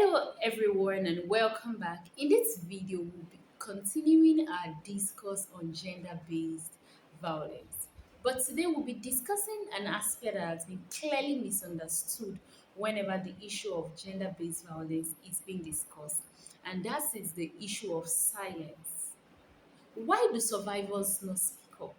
Hello everyone and welcome back. In this video, we'll be continuing our discourse on gender-based violence. But today we'll be discussing an aspect that has been clearly misunderstood whenever the issue of gender-based violence is being discussed, and that is the issue of silence. Why do survivors not speak up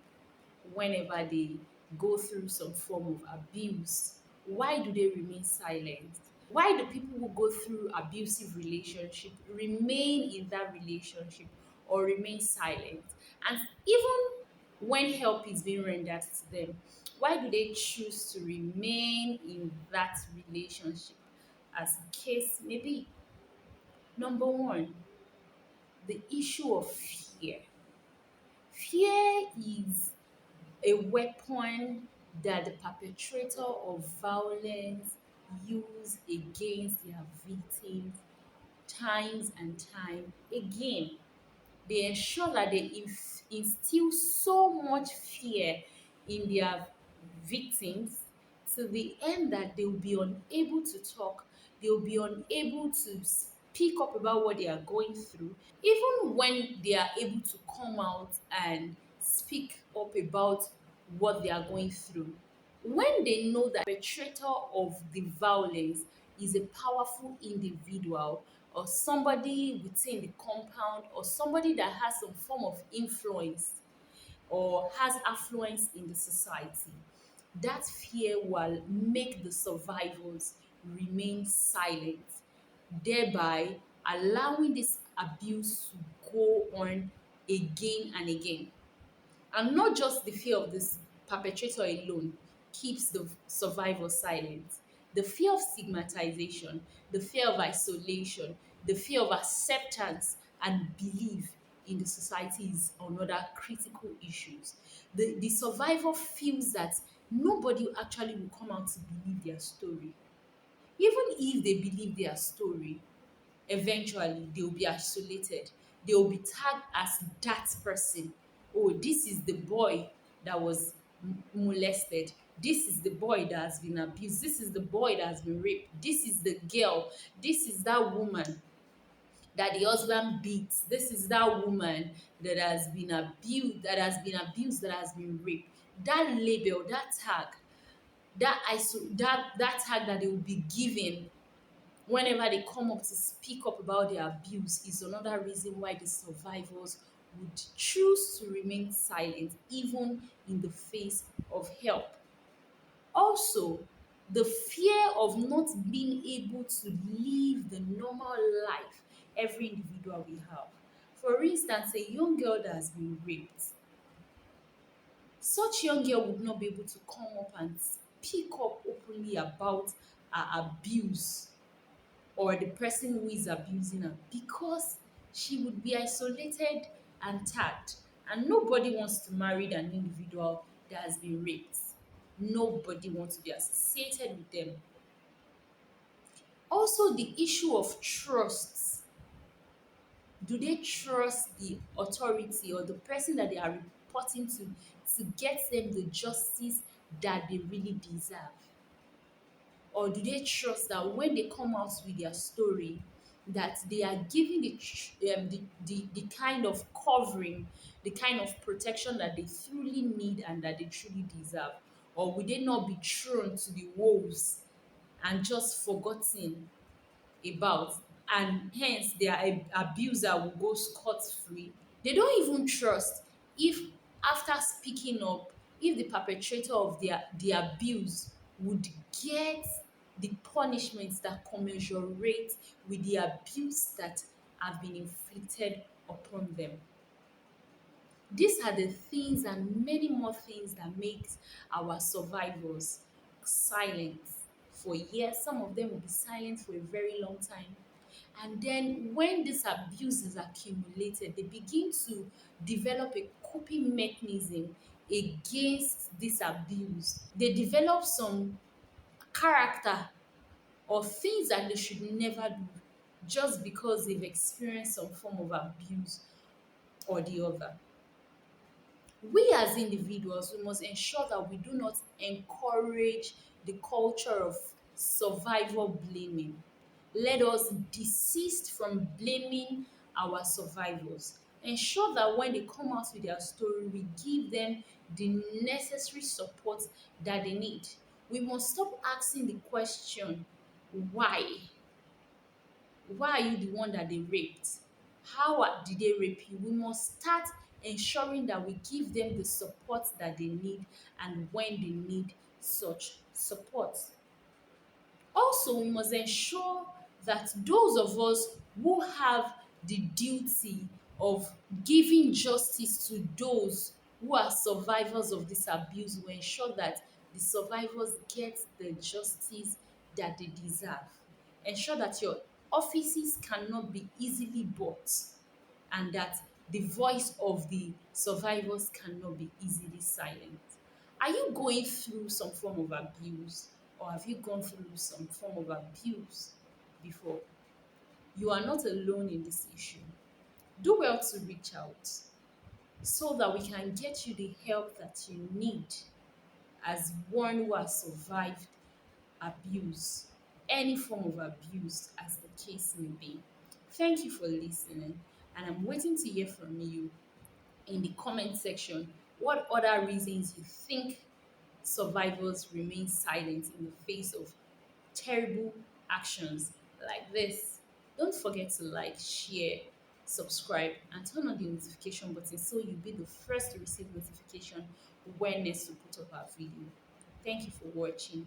whenever they go through some form of abuse? Why do they remain silent? Why do people who go through abusive relationship remain in that relationship or remain silent? And even when help is being rendered to them, why do they choose to remain in that relationship? As the case may be. Number one, the issue of fear. Fear is a weapon that the perpetrator of violence use against their victims times and time again. They ensure that they instill so much fear in their victims to the end that they will be unable to talk, they will be unable to speak up about what they are going through. Even when they are able to come out and speak up about what they are going through, when they know that the perpetrator of the violence is a powerful individual or somebody within the compound or somebody that has some form of influence or has affluence in the society, that fear will make the survivors remain silent, thereby allowing this abuse to go on again and again. And not just the fear of this perpetrator alone keeps the survivor silent. The fear of stigmatization, the fear of isolation, the fear of acceptance and belief in the society is another critical issues. The survivor feels that nobody actually will come out to believe their story. Even if they believe their story, eventually they will be isolated. They will be tagged as that person. Oh, this is the boy that was molested. This is the boy that has been abused. This is the boy that has been raped. This is the girl. This is that woman that the husband beats. This is that woman that has been abused, that has been raped. That label, that tag, that tag that they will be given whenever they come up to speak up about their abuse is another reason why the survivors would choose to remain silent even in the face of help. Also, the fear of not being able to live the normal life every individual will have. For instance, a young girl that has been raped, such young girl would not be able to come up and speak up openly about her abuse or the person who is abusing her because she would be isolated and tagged. And nobody wants to marry an individual that has been raped. Nobody wants to be associated with them. Also, the issue of trust. Do they trust the authority or the person that they are reporting to get them the justice that they really deserve? Or do they trust that when they come out with their story that they are giving the kind of covering, the kind of protection that they truly need and that they truly deserve? Or will they not be thrown to the wolves and just forgotten about, and hence their abuser will go scot-free? They don't even trust if, after speaking up, if the perpetrator of the abuse would get the punishments that commensurate with the abuse that have been inflicted upon them. These are the things and many more things that makes our survivors silent for years. Some of them will be silent for a very long time. And then when this abuse is accumulated, they begin to develop a coping mechanism against this abuse. They develop some character or things that they should never do just because they've experienced some form of abuse or the other. We as individuals, we must ensure that we do not encourage the culture of survivor blaming. let us desist from blaming our survivors. Ensure that when they come out with their story, we give them the necessary support that they need. We must stop asking the question, why? Why are you the one that they raped? Did they rape you? We must start ensuring that we give them the support that they need and when they need such support. Also, we must ensure that those of us who have the duty of giving justice to those who are survivors of this abuse will ensure that the survivors get the justice that they deserve. Ensure that your offices cannot be easily bought and that the voice of the survivors cannot be easily silenced. Are you going through some form of abuse or have you gone through some form of abuse before? You are not alone in this issue. Do well to reach out so that we can get you the help that you need as one who has survived abuse, any form of abuse, as the case may be. Thank you for listening, and I'm waiting to hear from you in the comment section what other reasons you think survivors remain silent in the face of terrible actions like this. Don't forget to like, share, subscribe, and turn on the notification button so you'll be the first to receive notification when next we put up our video. Thank you for watching.